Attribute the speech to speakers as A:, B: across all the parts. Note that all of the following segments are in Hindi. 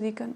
A: डिलीवरी करना।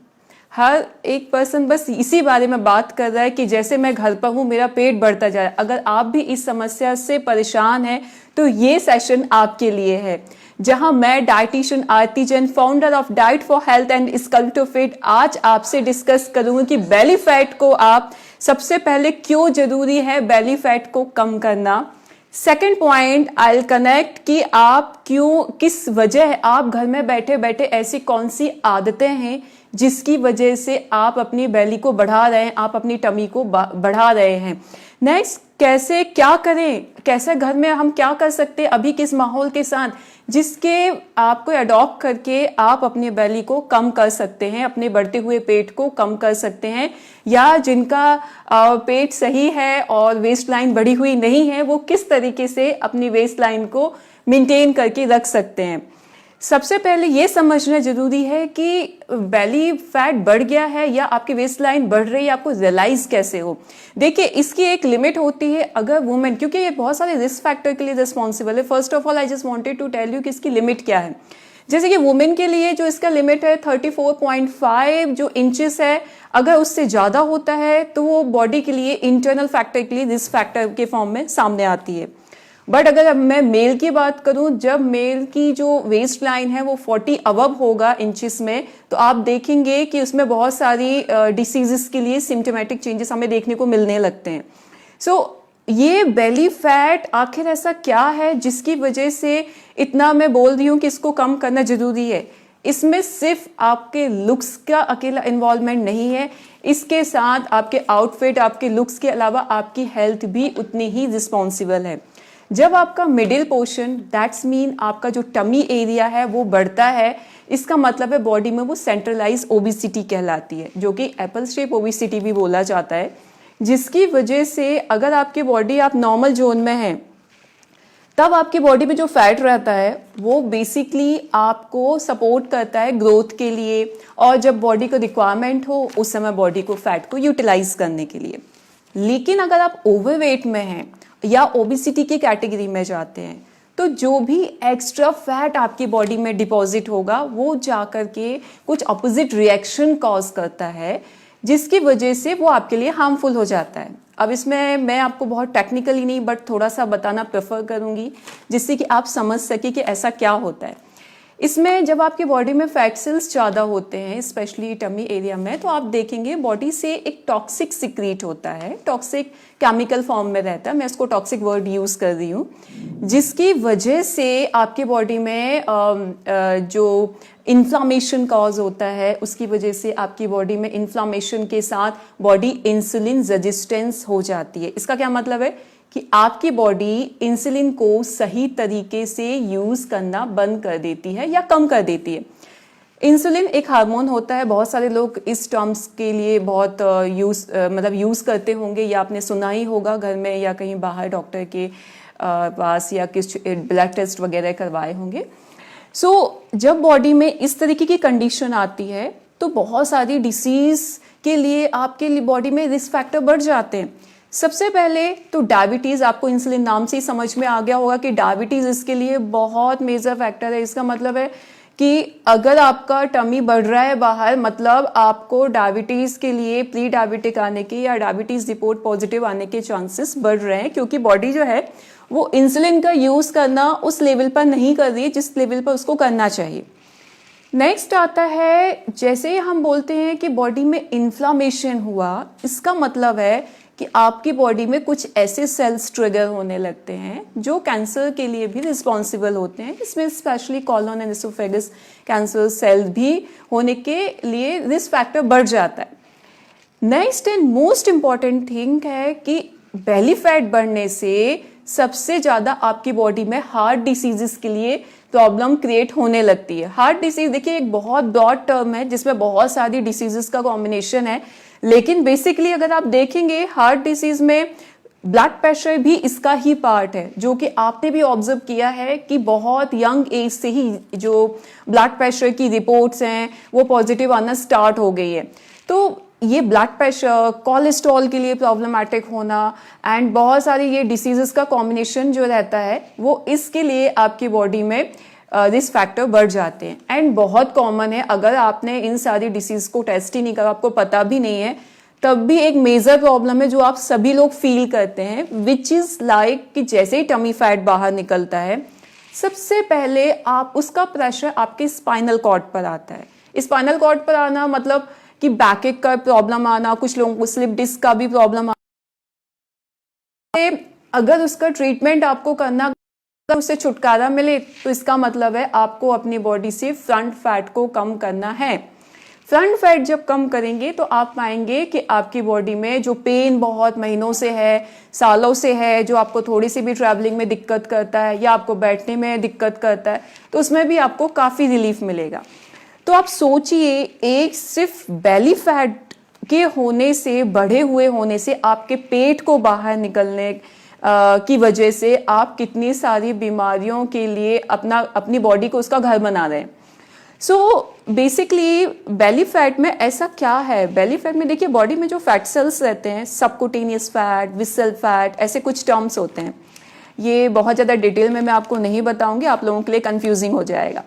A: हर एक पर्सन बस इसी बारे में बात कर रहा है कि जैसे मैं घर पर हूँ मेरा पेट बढ़ता जा रहा है। अगर आप भी इस समस्या से परेशान हैं तो ये सेशन आपके लिए है, जहां मैं dietitian Aarti Jain, founder of diet for health and sculpt fit, आज आपसे डिस्कस करूंगी कि बेली फैट को आप सबसे पहले क्यों जरूरी है बेली फैट को कम करना। Second point I will connect कि आप क्यों, किस वजह आप घर में बैठे बैठे ऐसी कौन सी आदतें हैं जिसकी वजह से आप अपनी बेली को बढ़ा रहे हैं, आप अपनी टमी को बढ़ा रहे हैं। नेक्स्ट, कैसे क्या करें, कैसे घर में हम क्या कर सकते हैं अभी किस माहौल के साथ, जिसके आपको अडॉप्ट करके आप अपनी बेली को कम कर सकते हैं, अपने बढ़ते हुए पेट को कम कर सकते हैं, या जिनका पेट सही है और वेस्ट लाइन बढ़ी हुई नहीं है वो किस तरीके से अपनी वेस्ट लाइन को मेंटेन करके रख सकते हैं। सबसे पहले ये समझना जरूरी है कि बेली फैट बढ़ गया है या आपकी वेस्ट लाइन बढ़ रही है, आपको रियलाइज कैसे हो। देखिए, इसकी एक लिमिट होती है। अगर वुमेन, क्योंकि ये बहुत सारे रिस्क फैक्टर के लिए रिस्पॉन्सिबल है, first of all I just wanted to tell you कि इसकी लिमिट क्या है। जैसे कि वुमेन के लिए जो इसका लिमिट है 34.5 जो इंचेस है, अगर उससे ज्यादा होता है तो वो बॉडी के लिए, इंटरनल फैक्टर के लिए रिस्क फैक्टर के फॉर्म में सामने आती है। बट अगर मैं मेल की बात करूं, जब मेल की जो वेस्ट लाइन है वो 40 अबव होगा इंचेस में, तो आप देखेंगे कि उसमें बहुत सारी डिसीजेस के लिए सिम्टोमेटिक चेंजेस हमें देखने को मिलने लगते हैं। सो ये बेली फैट आखिर ऐसा क्या है जिसकी वजह से इतना मैं बोल रही हूँ कि इसको कम करना जरूरी है। इसमें सिर्फ आपके लुक्स का अकेला इन्वॉल्वमेंट नहीं है, इसके साथ आपके आउटफिट, आपके लुक्स के अलावा आपकी हेल्थ भी उतनी ही रिस्पॉन्सिबल है। जब आपका मिडिल पोर्शन, दैट्स मीन आपका जो टमी एरिया है वो बढ़ता है, इसका मतलब है बॉडी में वो सेंट्रलाइज ओबिसिटी कहलाती है, जो कि एप्पल शेप ओबिसिटी भी बोला जाता है, जिसकी वजह से अगर आपकी बॉडी, आप नॉर्मल जोन में हैं, तब आपकी बॉडी में जो फैट रहता है वो बेसिकली आपको सपोर्ट करता है ग्रोथ के लिए, और जब बॉडी को रिक्वायरमेंट हो उस समय बॉडी को फैट को यूटिलाइज करने के लिए। लेकिन अगर आप ओवरवेट में हैं या ओबिसिटी की कैटेगरी में जाते हैं, तो जो भी एक्स्ट्रा फैट आपकी बॉडी में डिपॉजिट होगा वो जाकर के कुछ अपोजिट रिएक्शन कॉज करता है, जिसकी वजह से वो आपके लिए हार्मफुल हो जाता है। अब इसमें मैं आपको बहुत टेक्निकली नहीं बट थोड़ा सा बताना प्रेफर करूंगी, जिससे कि आप समझ सके कि ऐसा क्या होता है। इसमें जब आपकी बॉडी में फैट सेल्स ज़्यादा होते हैं, स्पेशली टमी एरिया में, तो आप देखेंगे बॉडी से एक टॉक्सिक सिक्रीट होता है, टॉक्सिक केमिकल फॉर्म में रहता है, मैं इसको टॉक्सिक वर्ड यूज़ कर रही हूँ, जिसकी वजह से आपकी बॉडी में जो इन्फ्लामेशन कॉज होता है, उसकी वजह से आपकी बॉडी में इन्फ्लामेशन के साथ बॉडी इंसुलिन रेजिस्टेंस हो जाती है। इसका क्या मतलब है कि आपकी बॉडी इंसुलिन को सही तरीके से यूज करना बंद कर देती है या कम कर देती है। इंसुलिन एक हार्मोन होता है, बहुत सारे लोग इस टर्म्स के लिए बहुत यूज करते होंगे, या आपने सुना ही होगा घर में या कहीं बाहर डॉक्टर के पास या किस ब्लड टेस्ट वगैरह करवाए होंगे। जब बॉडी में इस तरीके की कंडीशन आती है तो बहुत सारी डिसीज के लिए आपके बॉडी में रिस्क फैक्टर बढ़ जाते हैं। सबसे पहले तो डायबिटीज, आपको इंसुलिन नाम से ही समझ में आ गया होगा कि डायबिटीज इसके लिए बहुत मेजर फैक्टर है। इसका मतलब है कि अगर आपका टमी बढ़ रहा है बाहर, मतलब आपको डायबिटीज के लिए प्री डायबिटिक आने के या डायबिटीज रिपोर्ट पॉजिटिव आने के चांसेस बढ़ रहे हैं, क्योंकि बॉडी जो है वो इंसुलिन का यूज करना उस लेवल पर नहीं कर रही है जिस लेवल पर उसको करना चाहिए। नेक्स्ट आता है, जैसे हम बोलते हैं कि बॉडी में इन्फ्लामेशन हुआ, इसका मतलब है कि आपकी बॉडी में कुछ ऐसे सेल्स ट्रिगर होने लगते हैं जो कैंसर के लिए भी रिस्पॉन्सिबल होते हैं। इसमें specially colon and oesophagus cancer cell भी होने के लिए रिस्क फैक्टर बढ़ जाता है। Next and most important thing है कि बेली फैट बढ़ने से सबसे ज्यादा आपकी बॉडी में हार्ट डिसीजेस के लिए प्रॉब्लम क्रिएट होने लगती है। हार्ट डिसीज देखिए एक बहुत ब्रॉड टर्म है जिसमें बहुत सारी डिसीजेस का कॉम्बिनेशन है, लेकिन बेसिकली अगर आप देखेंगे हार्ट डिसीज में ब्लड प्रेशर भी इसका ही पार्ट है, जो कि आपने भी ऑब्जर्व किया है कि बहुत यंग एज से ही जो ब्लड प्रेशर की रिपोर्ट्स हैं वो पॉजिटिव आना स्टार्ट हो गई है। तो ये ब्लड प्रेशर, कोलेस्ट्रॉल के लिए प्रॉब्लमैटिक होना एंड बहुत सारी ये डिसीजेस का कॉम्बिनेशन जो रहता है वो इसके लिए आपकी बॉडी में रिस्क फैक्टर बढ़ जाते हैं। एंड बहुत कॉमन है, अगर आपने इन सारी डिसीज को टेस्ट ही नहीं करा, आपको पता भी नहीं है, तब भी एक मेजर प्रॉब्लम है जो आप सभी लोग फील करते हैं, विच इज लाइक कि जैसे ही टमी फैट बाहर निकलता है, सबसे पहले आप उसका प्रेशर आपके स्पाइनल कॉर्ड पर आता है। स्पाइनल कॉर्ड पर आना मतलब कि बैकएक का प्रॉब्लम आना, कुछ लोगों को स्लिप डिस्क का भी प्रॉब्लम आना। अगर उसका ट्रीटमेंट आपको करना, अगर उससे छुटकारा मिले, तो इसका मतलब है आपको अपनी बॉडी से फ्रंट फैट को कम करना है। फ्रंट फैट जब कम करेंगे तो आप पाएंगे कि आपकी बॉडी में जो पेन बहुत महीनों से है, सालों से है, जो आपको थोड़ी सी भी ट्रैवलिंग में दिक्कत करता है या आपको बैठने में दिक्कत करता है, तो उसमें भी आपको काफ़ी रिलीफ मिलेगा। तो आप सोचिए, एक सिर्फ बेली फैट के होने से, बढ़े हुए होने से, आपके पेट को बाहर निकलने की वजह से आप कितनी सारी बीमारियों के लिए अपनी बॉडी को उसका घर बना रहे हैं। सो बेसिकली बेली फैट में ऐसा क्या है? बेली फैट में देखिए, बॉडी में जो फैट सेल्स रहते हैं, सबकुटेनियस फैट, विसल फैट, ऐसे कुछ टर्म्स होते हैं। ये बहुत ज़्यादा डिटेल में मैं आपको नहीं बताऊंगी, आप लोगों के लिए कंफ्यूजिंग हो जाएगा।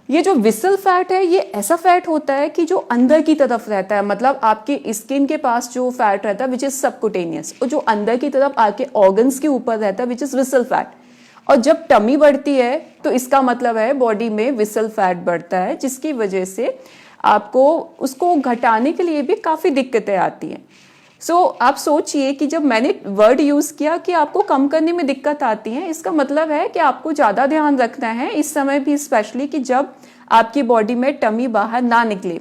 A: ये जो विसल फैट है, ये ऐसा फैट होता है कि जो अंदर की तरफ रहता है, मतलब आपकी स्किन के पास जो फैट रहता है विच इज सबकुटेनियस, और जो अंदर की तरफ आपके ऑर्गन्स के ऊपर रहता है विच इज विसल फैट। और जब टमी बढ़ती है तो इसका मतलब है बॉडी में विसल फैट बढ़ता है, जिसकी वजह से आपको उसको घटाने के लिए भी काफ़ी दिक्कतें आती हैं। सो आप सोचिए कि जब मैंने वर्ड यूज़ किया कि आपको कम करने में दिक्कत आती है, इसका मतलब है कि आपको ज़्यादा ध्यान रखना है इस समय भी, स्पेशली कि जब आपकी बॉडी में टमी बाहर ना निकले।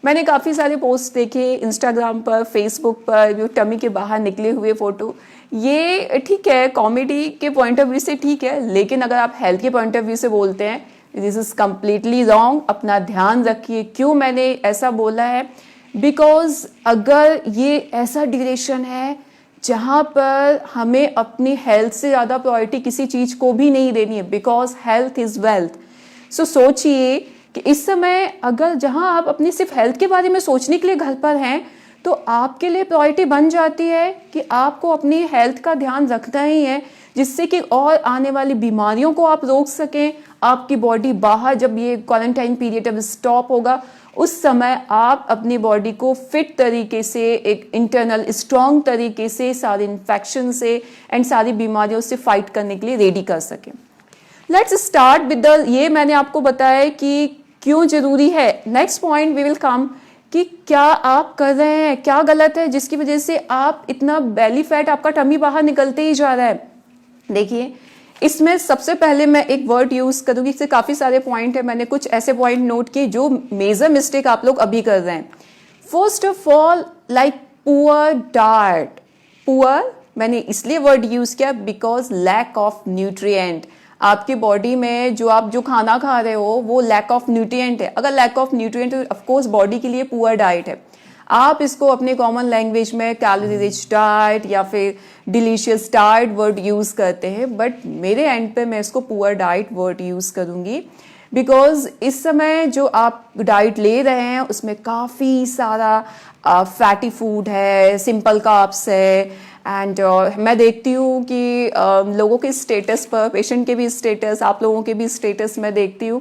A: मैंने काफ़ी सारे पोस्ट देखे इंस्टाग्राम पर, फेसबुक पर, जो टमी के बाहर निकले हुए फ़ोटो। ये ठीक है, कॉमेडी के पॉइंट ऑफ व्यू से ठीक है, लेकिन अगर आप हेल्थ के पॉइंट ऑफ व्यू से बोलते हैं, दिस इज़ कम्प्लीटली रॉन्ग। अपना ध्यान रखिए। क्यों मैंने ऐसा बोला है? बिकॉज अगर ये ऐसा ड्यूरेशन है जहाँ पर हमें अपनी हेल्थ से ज़्यादा प्रायोरिटी किसी चीज़ को भी नहीं देनी है, बिकॉज हेल्थ इज़ वेल्थ। सो सोचिए कि इस समय अगर जहाँ आप अपनी सिर्फ हेल्थ के बारे में सोचने के लिए घर पर हैं, तो आपके लिए प्रायोरिटी बन जाती है कि आपको अपनी हेल्थ का ध्यान रखना ही है, जिससे कि और आने वाली बीमारियों को आप रोक सकें। आपकी बॉडी बाहर, जब ये क्वारंटाइन पीरियड अब स्टॉप होगा, उस समय आप अपनी बॉडी को फिट तरीके से, एक इंटरनल स्ट्रॉन्ग तरीके से सारे इन्फेक्शन से एंड सारी बीमारियों से फाइट करने के लिए रेडी कर सकें। लेट्स स्टार्ट विद द, ये मैंने आपको बताया कि क्यों जरूरी है। Next point we will come कि क्या आप कर रहे हैं, क्या गलत है जिसकी वजह से आप इतना बेली फैट, आपका टमी बाहर निकलते ही जा रहा है। देखिए, इसमें सबसे पहले मैं एक वर्ड यूज करूंगी, इससे काफी सारे पॉइंट है, मैंने कुछ ऐसे पॉइंट नोट किए जो मेजर मिस्टेक आप लोग अभी कर रहे हैं। First of all, like poor diet. Poor मैंने इसलिए वर्ड यूज किया बिकॉज लैक ऑफ न्यूट्रिएंट। आपकी बॉडी में जो खाना खा रहे हो वो लैक ऑफ न्यूट्रिएंट है। अगर लैक ऑफ न्यूट्रिएंट तो ऑफकोर्स बॉडी के लिए पुअर डाइट है। आप इसको अपने कॉमन लैंग्वेज में कैलोरी रिच डाइट या फिर डिलीशियस डाइट वर्ड यूज करते हैं, बट मेरे एंड पे मैं इसको पुअर डाइट वर्ड यूज करूंगी, बिकॉज इस समय जो आप डाइट ले रहे हैं उसमें काफ़ी सारा फैटी फूड है, सिंपल कार्ब्स है, एंड मैं देखती हूँ कि लोगों के स्टेटस पर, पेशेंट के भी स्टेटस, आप लोगों के भी स्टेटस मैं देखती हूँ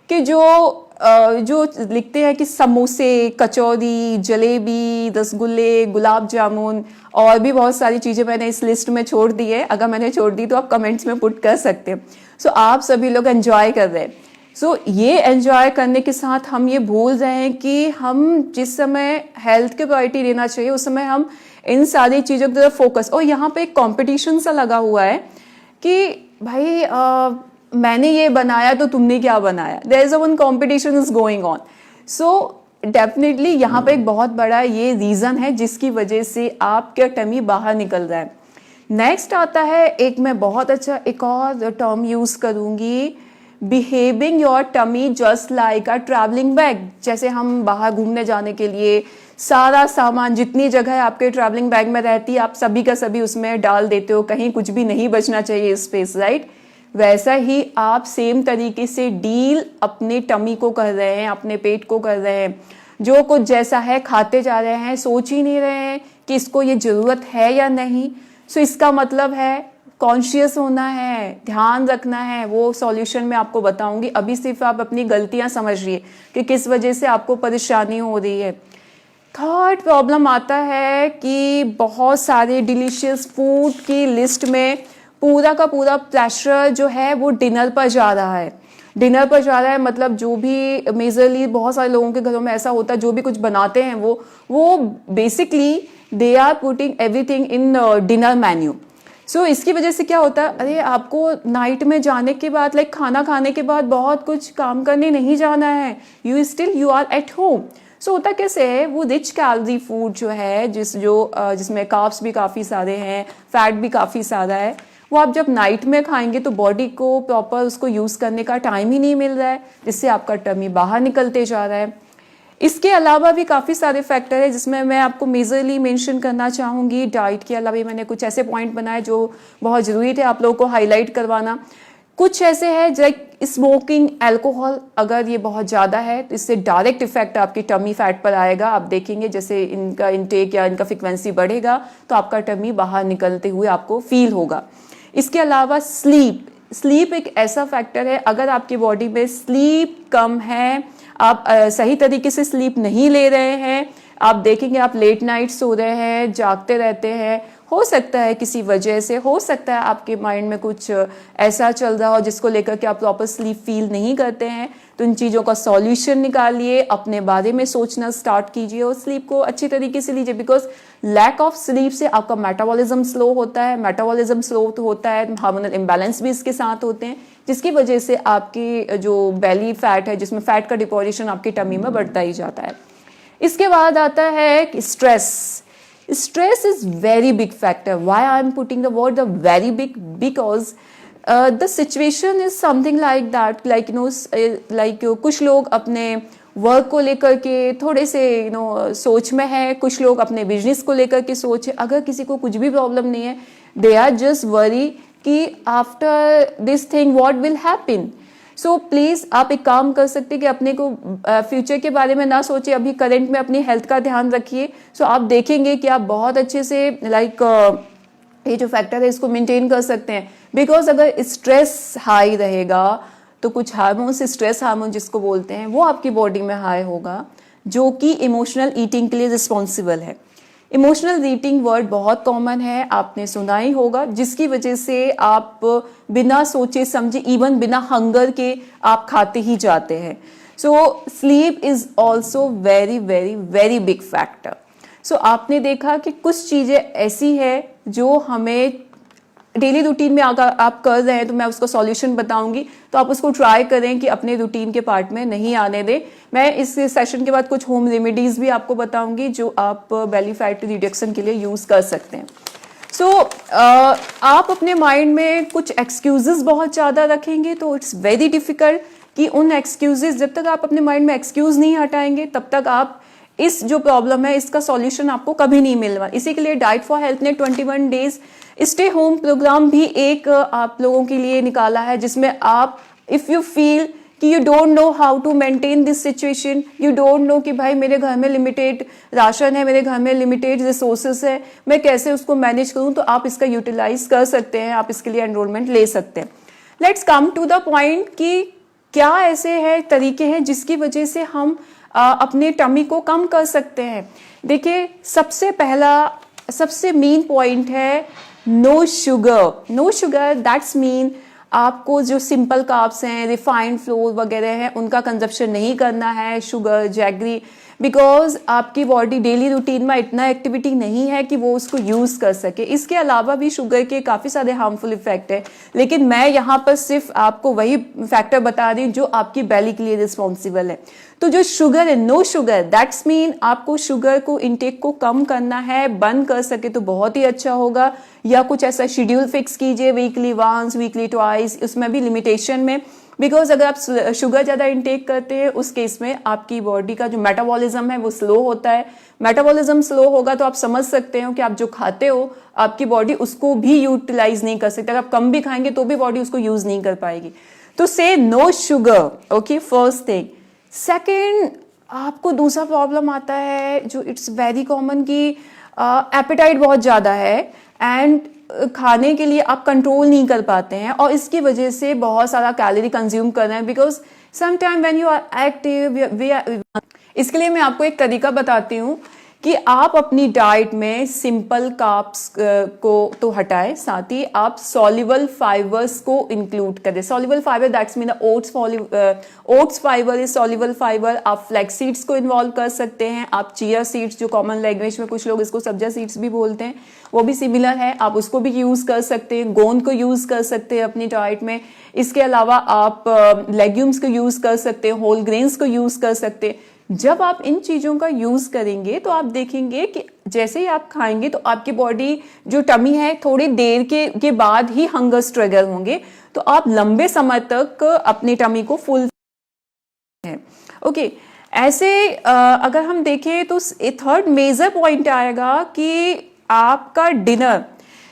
A: कि जो लिखते हैं कि समोसे, कचौरी, जलेबी, रसगुल्ले, गुलाब जामुन और भी बहुत सारी चीज़ें मैंने इस लिस्ट में छोड़ दी है। अगर मैंने छोड़ दी तो आप कमेंट्स में पुट कर सकते हैं। सो आप सभी लोग एंजॉय कर रहे हैं। सो ये एंजॉय करने के साथ हम ये भूल रहे हैं कि हम जिस समय हेल्थ के प्रायोरिटी देना चाहिए उस समय हम इन सारी चीज़ों की तरफ फोकस, और यहाँ पे एक कंपटीशन सा लगा हुआ है कि भाई मैंने ये बनाया तो तुमने क्या बनाया। There is one competition is going on. So definitely यहाँ पे एक बहुत बड़ा ये रीजन है जिसकी वजह से आपका टमी बाहर निकल रहा है। नेक्स्ट आता है, एक मैं बहुत अच्छा एक और टर्म यूज करूंगी, behaving your tummy just like a travelling bag. जैसे हम बाहर घूमने जाने के लिए सारा सामान, जितनी जगह आपके ट्रैवलिंग बैग में रहती है, आप सभी का सभी उसमें डाल देते हो, कहीं कुछ भी नहीं बचना चाहिए स्पेस, राइट? वैसा ही आप सेम तरीके से डील अपने टमी को कर रहे हैं, अपने पेट को कर रहे हैं। जो कुछ जैसा है खाते जा रहे हैं, सोच ही नहीं रहे हैं कि इसको ये जरूरत है या नहीं। सो इसका मतलब है कॉन्शियस होना है, ध्यान रखना है, वो सॉल्यूशन मैं आपको बताऊंगी। अभी सिर्फ आप अपनी गलतियां समझिए कि किस वजह से आपको परेशानी हो रही है। थर्ड प्रॉब्लम आता है कि बहुत सारे डिलीशियस फूड की लिस्ट में पूरा का पूरा प्रेशर जो है वो डिनर पर जा रहा है। डिनर पर जा रहा है मतलब जो भी मेजरली बहुत सारे लोगों के घरों में ऐसा होता है, जो भी कुछ बनाते हैं वो basically they are putting everything in dinner menu. So इसकी वजह से क्या होता है, अरे आपको नाइट में जाने के बाद लाइक खाना खाने के बाद बहुत कुछ काम करने नहीं जाना है, यू आर एट होम। सो होता कैसे है, वो रिच कैलोरी फूड जो है जिसमें कार्ब्स भी काफ़ी सारे हैं, फैट भी काफ़ी सारा है, वो आप जब नाइट में खाएंगे तो बॉडी को प्रॉपर उसको यूज़ करने का टाइम ही नहीं मिल रहा है, जिससे आपका टमी बाहर निकलते जा रहा है। इसके अलावा भी काफ़ी सारे फैक्टर है जिसमें मैं आपको मेजरली मेंशन करना चाहूँगी। डाइट के अलावा मैंने कुछ ऐसे पॉइंट बनाए जो बहुत ज़रूरी थे आप लोगों को हाईलाइट करवाना। कुछ ऐसे है लाइक स्मोकिंग, अल्कोहल, अगर ये बहुत ज़्यादा है तो इससे डायरेक्ट इफेक्ट आपकी टमी फैट पर आएगा। आप देखेंगे जैसे इनका इंटेक या इनका फ्रिक्वेंसी बढ़ेगा तो आपका टमी बाहर निकलते हुए आपको फील होगा। इसके अलावा स्लीप एक ऐसा फैक्टर है, अगर आपकी बॉडी में स्लीप कम है, आप सही तरीके से स्लीप नहीं ले रहे हैं, आप देखेंगे आप लेट नाइट सो रहे हैं, जागते रहते हैं, हो सकता है किसी वजह से, हो सकता है आपके माइंड में कुछ ऐसा चल रहा हो जिसको लेकर के आप प्रॉपर स्लीप फील नहीं करते हैं, तो इन चीज़ों का सॉल्यूशन निकालिए, अपने बारे में सोचना स्टार्ट कीजिए और स्लीप को अच्छी तरीके से लीजिए। बिकॉज लैक ऑफ स्लीप से आपका मेटाबॉलिज्म स्लो होता है, मेटाबॉलिज्म स्लो होता है, हार्मोनल इम्बैलेंस भी इसके साथ होते हैं, जिसकी वजह से आपकी जो बेली फैट है, जिसमें फैट का डिपोजिशन आपकी टमी में बढ़ता ही जाता है। इसके बाद आता है stress. Stress is very big factor. Why I am putting the word the very big? Because the situation is something like that. Like कुछ लोग अपने वर्क को लेकर के थोड़े से सोच में है, कुछ लोग अपने बिजनेस को लेकर के सोच है। अगर किसी को कुछ भी प्रॉब्लम नहीं है, they are just worry कि after this thing what will happen. So please आप एक काम कर सकते हैं कि अपने को फ्यूचर के बारे में ना सोचिए, अभी करंट में अपनी हेल्थ का ध्यान रखिए। सो आप देखेंगे कि आप बहुत अच्छे से ये जो फैक्टर है इसको मेंटेन कर सकते हैं। बिकॉज अगर स्ट्रेस हाई रहेगा तो कुछ हार्मोन्स, स्ट्रेस हार्मोन जिसको बोलते हैं, वो आपकी बॉडी में हाई होगा, जो कि इमोशनल ईटिंग के लिए रिस्पॉन्सिबल है। इमोशनल ईटिंग वर्ड बहुत कॉमन है, आपने सुना ही होगा, जिसकी वजह से आप बिना सोचे समझे, इवन बिना हंगर के आप खाते ही जाते हैं। So sleep is also very very very big factor. So आपने देखा कि कुछ चीज़ें ऐसी है जो हमें डेली रूटीन में अगर आप कर रहे हैं तो मैं उसका सॉल्यूशन बताऊंगी, तो आप उसको ट्राई करें कि अपने रूटीन के पार्ट में नहीं आने दें। मैं इस सेशन के बाद कुछ होम रेमेडीज भी आपको बताऊंगी जो आप बेली फैट रिडक्शन के लिए यूज कर सकते हैं। सो आप अपने माइंड में कुछ एक्सक्यूजेस बहुत ज़्यादा रखेंगे तो इट्स वेरी डिफिकल्ट कि उन एक्सक्यूजेस, जब तक आप अपने माइंड में एक्सक्यूज नहीं हटाएंगे तब तक आप इस जो प्रॉब्लम है इसका सॉल्यूशन आपको कभी नहीं मिलना। इसी के लिए डाइट फॉर हेल्थ ने 21 डेज स्टे होम प्रोग्राम भी एक आप लोगों के लिए निकाला है, जिसमें आप इफ़ यू फील कि you don't know how to maintain this situation, you don't know कि भाई मेरे घर में लिमिटेड राशन है, मेरे घर में लिमिटेड रिसोर्सेस है, मैं कैसे उसको मैनेज करूं, तो आप इसका यूटिलाइज कर सकते हैं, आप इसके लिए एनरोलमेंट ले सकते हैं। Let's come to the point कि क्या ऐसे है तरीके हैं जिसकी वजह से हम अपने टमी को कम कर सकते हैं। देखिए, सबसे पहला सबसे मेन पॉइंट है no sugar. No sugar that's mean आपको जो सिंपल कार्ब्स हैं, रिफाइंड फ्लोर वगैरह हैं, उनका कंजप्शन नहीं करना है, शुगर, जैगरी, बिकॉज आपकी बॉडी डेली रूटीन में इतना एक्टिविटी नहीं है कि वो उसको यूज कर सके। इसके अलावा भी शुगर के काफी सारे हार्मफुल इफेक्ट है, लेकिन मैं यहाँ पर सिर्फ आपको वही फैक्टर बता रही हूँ जो आपकी बेली के लिए रिस्पॉन्सिबल है। तो जो शुगर है, नो शुगर दैट्स मीन आपको शुगर को इंटेक को कम करना है, बंद कर सके तो बहुत ही अच्छा होगा, या कुछ ऐसा शेड्यूल फिक्स कीजिए, वीकली वंस, वीकली ट्वाइस, उसमें भी लिमिटेशन में। बिकॉज अगर आप शुगर ज़्यादा इंटेक करते हैं उस केस में आपकी बॉडी का जो मेटाबॉलिज्म है वो स्लो होता है। मेटाबॉलिज्म स्लो होगा तो आप समझ सकते हो कि आप जो खाते हो आपकी बॉडी उसको भी यूटिलाइज नहीं कर सकती। अगर आप कम भी खाएंगे तो भी बॉडी उसको यूज नहीं कर पाएगी। तो से no sugar, okay, first thing. Second, आपको दूसरा प्रॉब्लम आता है जो इट्स वेरी कॉमन कि एपेटाइट बहुत ज़्यादा है, एंड खाने के लिए आप कंट्रोल नहीं कर पाते हैं और इसकी वजह से बहुत सारा कैलोरी कंज्यूम कर रहे हैं, because sometime when you are active. इसके लिए मैं आपको एक तरीका बताती हूँ कि आप अपनी डाइट में सिंपल कार्ब्स को तो हटाएं, साथ ही आप सॉल्युबल फाइबर्स को इंक्लूड करें। Soluble fibre that's mean oats fibre is soluble fibre. आप फ्लैक्स सीड्स को इन्वॉल्व कर सकते हैं, आप चिया सीड्स, जो कॉमन लैंग्वेज में कुछ लोग इसको सब्जा सीड्स भी बोलते हैं, वो भी सिमिलर है, आप उसको भी यूज कर सकते हैं। गोंद को यूज कर सकते हैं अपनी डाइट में। इसके अलावा आप लेग्यूम्स को यूज कर सकते हैं, होल ग्रेन्स को यूज कर सकते हैं। जब आप इन चीजों का यूज करेंगे तो आप देखेंगे कि जैसे ही आप खाएंगे तो आपकी बॉडी जो टमी है थोड़ी देर के बाद ही हंगर स्ट्रगल होंगे, तो आप लंबे समय तक अपनी टमी को फुल है। ओके, ऐसे अगर हम देखें तो थर्ड मेजर पॉइंट आएगा कि आपका डिनर।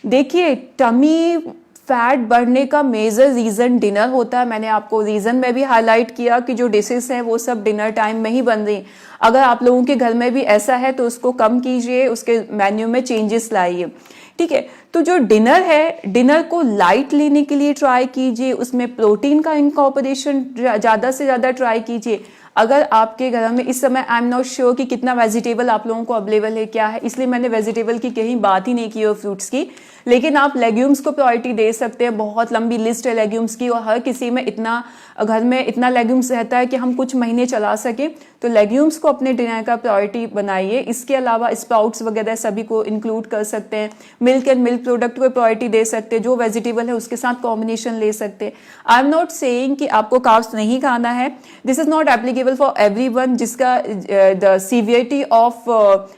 A: देखिए, टमी फैट बढ़ने का मेजर रीजन डिनर होता है। मैंने आपको रीजन में भी हाईलाइट किया कि जो डिशेस हैं वो सब डिनर टाइम में ही बन रही। अगर आप लोगों के घर में भी ऐसा है तो उसको कम कीजिए, उसके मेन्यू में चेंजेस लाइए, ठीक है। तो जो डिनर है, डिनर को लाइट लेने के लिए ट्राई कीजिए, उसमें प्रोटीन का इनकॉर्पोरेशन ज्यादा से ज्यादा ट्राई कीजिए। अगर आपके घर में इस समय आई एम नॉट श्योर कि कितना वेजिटेबल आप लोगों को अवेलेबल है, क्या है, इसलिए मैंने वेजिटेबल की कहीं बात ही नहीं की और फ्रूट्स की, लेकिन आप लेग्यूम्स को प्रायोरिटी दे सकते हैं। बहुत लंबी लिस्ट है लेग्यूम्स की और हर किसी में इतना, घर में इतना लेग्यूम्स रहता है कि हम कुछ महीने चला सके, तो लेग्यूम्स को अपने डिनर का प्रायोरिटी बनाइए। इसके अलावा स्प्राउट्स वगैरह सभी को इंक्लूड कर सकते हैं। मिल्क एंड मिल्क प्रोडक्ट को प्रायोरिटी दे सकते हैं, जो वेजिटेबल है उसके साथ कॉम्बिनेशन ले सकते हैं। आई एम नॉट सेइंग कि आपको कार्ब्स नहीं खाना है, this is not applicable for everyone जिसका the severity of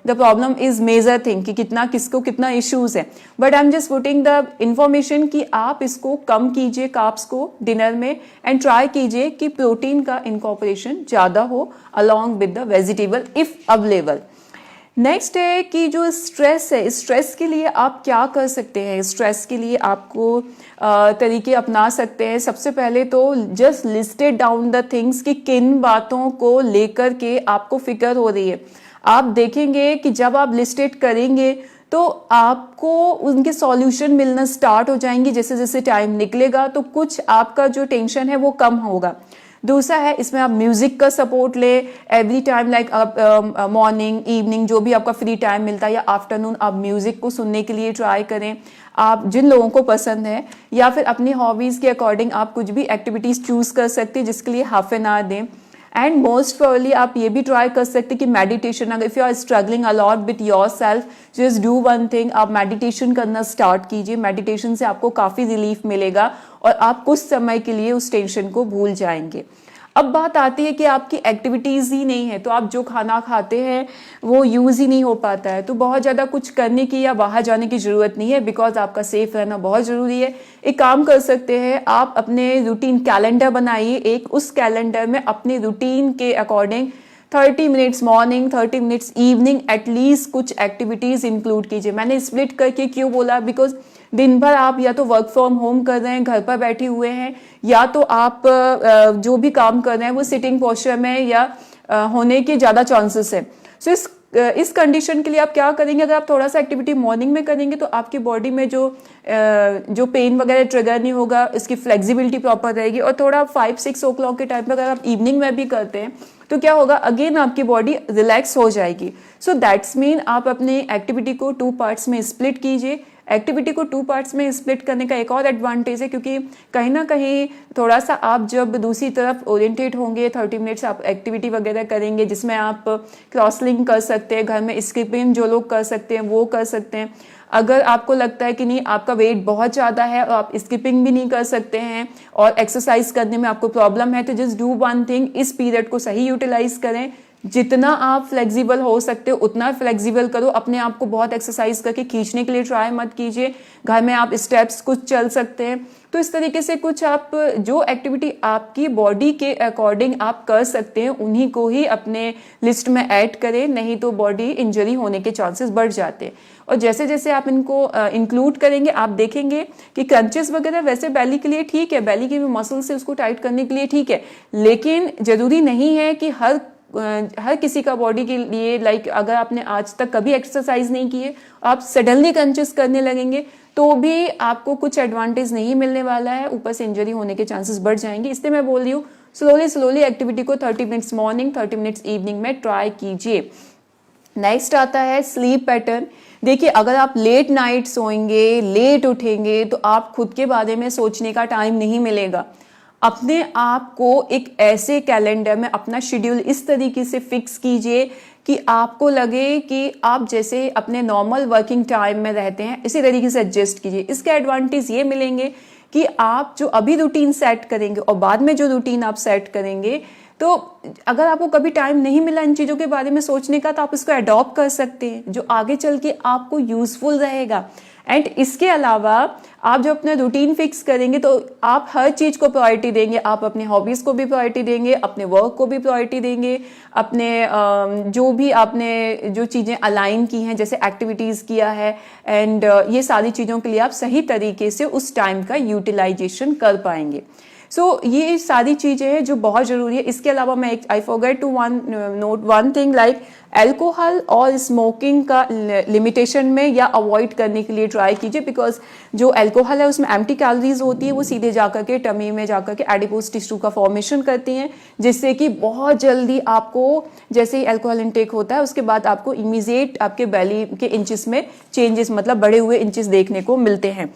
A: the problem is major thing, कि कितना किसको कितना इश्यूज है, but I am just putting the information कि आप इसको कम कीजिए कार्ब्स को डिनर में, एंड ट्राई कीजिए कि प्रोटीन का इनकॉर्पोरेशन ज्यादा हो along with the vegetable if available. Next है कि जो स्ट्रेस है, स्ट्रेस के लिए आप क्या कर सकते हैं। स्ट्रेस के लिए आपको तरीके अपना सकते हैं। सबसे पहले तो just listed down the things कि किन बातों को लेकर के आपको फिक्र हो रही है। आप देखेंगे कि जब आप लिस्टेड करेंगे तो आपको उनके सॉल्यूशन मिलना स्टार्ट हो जाएंगे। जैसे जैसे टाइम निकलेगा तो कुछ आपका जो टेंशन है वो कम होगा। दूसरा है, इसमें आप म्यूजिक का सपोर्ट ले एवरी टाइम, लाइक आप मॉर्निंग, इवनिंग, जो भी आपका फ्री टाइम मिलता है, या आफ्टरनून, आप म्यूजिक को सुनने के लिए ट्राई करें। आप जिन लोगों को पसंद है, या फिर अपनी हॉबीज के अकॉर्डिंग आप कुछ भी एक्टिविटीज चूज कर सकते हैं जिसके लिए हाफ एन आवर दें। एंड मोस्ट प्रोबेबली आप ये भी ट्राई कर सकते हैं कि मेडिटेशन, अगर if you are struggling a lot with yourself, just do one thing, आप मेडिटेशन करना स्टार्ट कीजिए। मेडिटेशन से आपको काफी रिलीफ मिलेगा और आप कुछ समय के लिए उस टेंशन को भूल जाएंगे। अब बात आती है कि आपकी एक्टिविटीज ही नहीं है, तो आप जो खाना खाते हैं वो यूज ही नहीं हो पाता है, तो बहुत ज्यादा कुछ करने की या बाहर जाने की जरूरत नहीं है, बिकॉज आपका सेफ रहना बहुत जरूरी है। एक काम कर सकते हैं, आप अपने रूटीन कैलेंडर बनाइए, एक उस कैलेंडर में अपने रूटीन के according 30 minutes morning, 30 minutes evening, at least कुछ एक्टिविटीज इंक्लूड कीजिए। मैंने स्प्लिट करके क्यों बोला, बिकॉज दिन भर आप या तो वर्क फ्रॉम होम कर रहे हैं, घर पर बैठे हुए हैं, या तो आप जो भी काम कर रहे हैं वो सिटिंग पोस्चर में या होने के ज्यादा चांसेस है। सो इस कंडीशन के लिए आप क्या करेंगे, अगर आप थोड़ा सा एक्टिविटी मॉर्निंग में करेंगे तो आपकी बॉडी में जो पेन वगैरह ट्रिगर नहीं होगा, इसकी फ्लेक्सिबिलिटी प्रॉपर रहेगी। और थोड़ा 5-6 ओ क्लॉक के टाइम पर अगर आप इवनिंग में भी करते हैं तो क्या होगा, अगेन आपकी बॉडी रिलैक्स हो जाएगी। सो दैट्स मीन आप अपनी एक्टिविटी को 2 पार्ट्स में स्प्लिट कीजिए। एक्टिविटी को 2 पार्ट्स में स्प्लिट करने का एक और एडवांटेज है, क्योंकि कहीं ना कहीं थोड़ा सा आप जब दूसरी तरफ ओरिएंटेड होंगे, 30 मिनट्स आप एक्टिविटी वगैरह करेंगे जिसमें आप क्रॉस लिंक कर सकते हैं, घर में स्किपिंग जो लोग कर सकते हैं वो कर सकते हैं। अगर आपको लगता है कि नहीं आपका वेट बहुत ज़्यादा है और आप स्किपिंग भी नहीं कर सकते हैं और एक्सरसाइज करने में आपको प्रॉब्लम है, तो जस्ट डू वन थिंग, इस पीरियड को सही यूटिलाइज करें। जितना आप फ्लेक्सिबल हो सकते हो उतना फ्लेक्सिबल करो, अपने आप को बहुत एक्सरसाइज करके खींचने के लिए ट्राई मत कीजिए। घर में आप स्टेप्स कुछ चल सकते हैं, तो इस तरीके से कुछ आप जो एक्टिविटी आपकी बॉडी के अकॉर्डिंग आप कर सकते हैं उन्हीं को ही अपने लिस्ट में ऐड करें, नहीं तो बॉडी इंजरी होने के चांसेस बढ़ जाते हैं। और जैसे जैसे आप इनको इंक्लूड करेंगे आप देखेंगे कि क्रंचेस वगैरह वैसे बेली के लिए ठीक है, बेली की भी मसल से उसको टाइट करने के लिए ठीक है, लेकिन जरूरी नहीं है कि हर हर किसी का बॉडी के लिए अगर आपने आज तक कभी एक्सरसाइज नहीं की है, आप सडनली कंशियस करने लगेंगे तो भी आपको कुछ एडवांटेज नहीं मिलने वाला है, ऊपर से इंजरी होने के चांसेस बढ़ जाएंगे। इसलिए मैं बोल रही हूँ स्लोली एक्टिविटी को 30 मिनट्स मॉर्निंग 30 मिनट्स इवनिंग में ट्राई कीजिए। नेक्स्ट आता है स्लीप पैटर्न। देखिए, अगर आप लेट नाइट सोएंगे, लेट उठेंगे तो आप खुद के बारे में सोचने का टाइम नहीं मिलेगा। अपने आप को एक ऐसे कैलेंडर में अपना शेड्यूल इस तरीके से फिक्स कीजिए कि आपको लगे कि आप जैसे अपने नॉर्मल वर्किंग टाइम में रहते हैं इसी तरीके से एडजस्ट कीजिए। इसके एडवांटेज ये मिलेंगे कि आप जो अभी रूटीन सेट करेंगे और बाद में जो रूटीन आप सेट करेंगे, तो अगर आपको कभी टाइम नहीं मिला इन चीज़ों के बारे में सोचने का, तो आप इसको अडॉप्ट कर सकते हैं, जो आगे चल के आपको यूजफुल रहेगा। एंड इसके अलावा आप जो अपना रूटीन फिक्स करेंगे तो आप हर चीज़ को प्रायोरिटी देंगे। आप अपने हॉबीज़ को भी प्रायोरिटी देंगे, अपने वर्क को भी प्रायोरिटी देंगे, अपने जो भी आपने जो चीज़ें अलाइन की हैं जैसे एक्टिविटीज़ किया है, एंड ये सारी चीज़ों के लिए आप सही तरीके से उस टाइम का यूटिलाइजेशन कर पाएंगे। ये सारी चीजें हैं जो बहुत जरूरी है। इसके अलावा मैं I forget to note one thing, alcohol और स्मोकिंग का लिमिटेशन में या अवॉइड करने के लिए ट्राई कीजिए, बिकॉज जो अल्कोहल है उसमें एम्प्टी कैलोरीज होती है, वो सीधे जाकर के टमी में जाकर के एडिपोज टिश्यू का फॉर्मेशन करती हैं, जिससे कि बहुत जल्दी आपको जैसे ही अल्कोहल इनटेक होता है उसके बाद आपको इमीडिएट आपके बेली के इंचेस में चेंजेस, मतलब बढ़े हुए इंचेस देखने को मिलते हैं।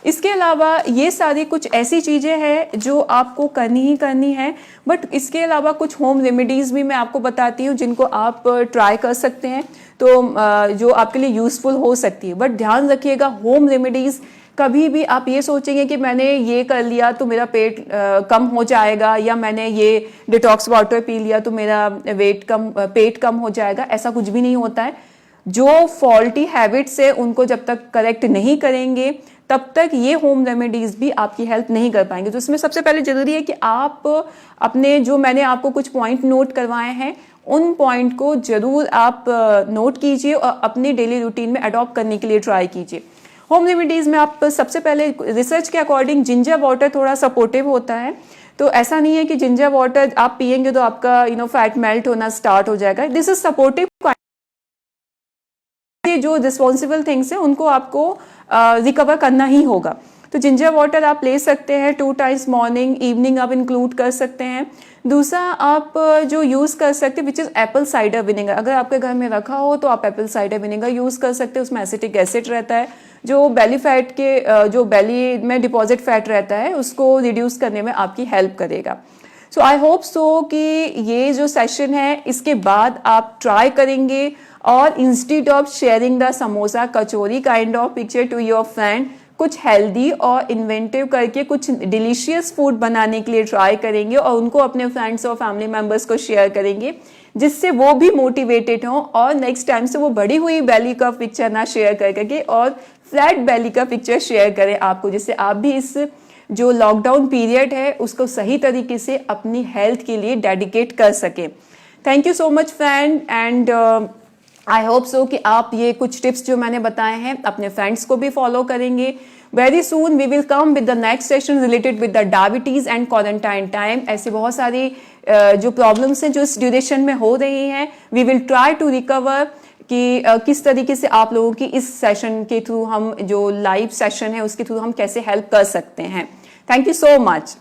A: इसके अलावा ये सारी कुछ ऐसी चीज़ें हैं जो आपको करनी ही करनी है, बट इसके अलावा कुछ होम रेमेडीज़ भी मैं आपको बताती हूँ जिनको आप ट्राई कर सकते हैं, तो जो आपके लिए यूज़फुल हो सकती है। बट ध्यान रखिएगा, होम रेमेडीज़ कभी भी आप ये सोचेंगे कि मैंने ये कर लिया तो मेरा पेट कम हो जाएगा, या मैंने ये डिटॉक्स वाटर पी लिया तो मेरा पेट कम हो जाएगा, ऐसा कुछ भी नहीं होता है। जो फॉल्टी हैबिट्स है उनको जब तक करेक्ट नहीं करेंगे तब तक ये होम रेमेडीज भी आपकी हेल्प नहीं कर पाएंगे। तो इसमें सबसे पहले जरूरी है कि आप अपने, जो मैंने आपको कुछ पॉइंट नोट करवाए हैं, उन पॉइंट को जरूर आप नोट कीजिए और अपनी डेली रूटीन में अडॉप्ट करने के लिए ट्राई कीजिए। होम रेमेडीज में आप सबसे पहले रिसर्च के अकॉर्डिंग जिंजर वाटर थोड़ा सपोर्टिव होता है, तो ऐसा नहीं है कि जिंजर वाटर आप पियेंगे तो आपका फैट मेल्ट होना स्टार्ट हो जाएगा। This is supportive. जो रिस्पॉन्सिबल थिंग्स है उनको आपको रिकवर करना ही होगा। तो जिंजर वाटर आप ले सकते हैं 2 टाइम्स मॉर्निंग इवनिंग आप इंक्लूड कर सकते हैं। दूसरा आप जो यूज़ कर सकते हैं which is Apple cider vinegar. अगर आपके घर में रखा हो तो आप एप्पल साइडर विनेगर यूज़ कर सकते हैं। उसमें एसिटिक एसिड रहता है जो बेली फैट के जो बेली में डिपॉजिट फैट रहता है उसको रिड्यूस करने में आपकी हेल्प करेगा। सो आई होप सो कि ये जो सेशन है इसके बाद आप ट्राई करेंगे और instead of sharing the samosa kachori kind of picture to your friend, कुछ हेल्दी और इन्वेंटिव करके कुछ डिलीशियस फूड बनाने के लिए ट्राई करेंगे और उनको अपने फ्रेंड्स और फैमिली मेंबर्स को शेयर करेंगे, जिससे वो भी मोटिवेटेड हों और नेक्स्ट टाइम से वो बढ़ी हुई बेली का पिक्चर ना शेयर करके और फ्लैट बेली का पिक्चर शेयर करें आपको, जिससे आप भी इस जो लॉकडाउन पीरियड है उसको सही तरीके से अपनी हेल्थ के लिए डेडिकेट कर सके। Thank you so much friend, and I hope so कि आप ये कुछ टिप्स जो मैंने बताए हैं अपने फ्रेंड्स को भी फॉलो करेंगे। Very soon we will come with the next session related with the diabetes and quarantine time. ऐसे बहुत सारी जो प्रॉब्लम्स हैं जो इस ड्यूरेशन में हो रही हैं, we will try to recover कि किस तरीके से आप लोगों की इस सेशन के थ्रू, हम जो लाइव सेशन है उसके थ्रू हम कैसे हेल्प कर सकते हैं। Thank you so much.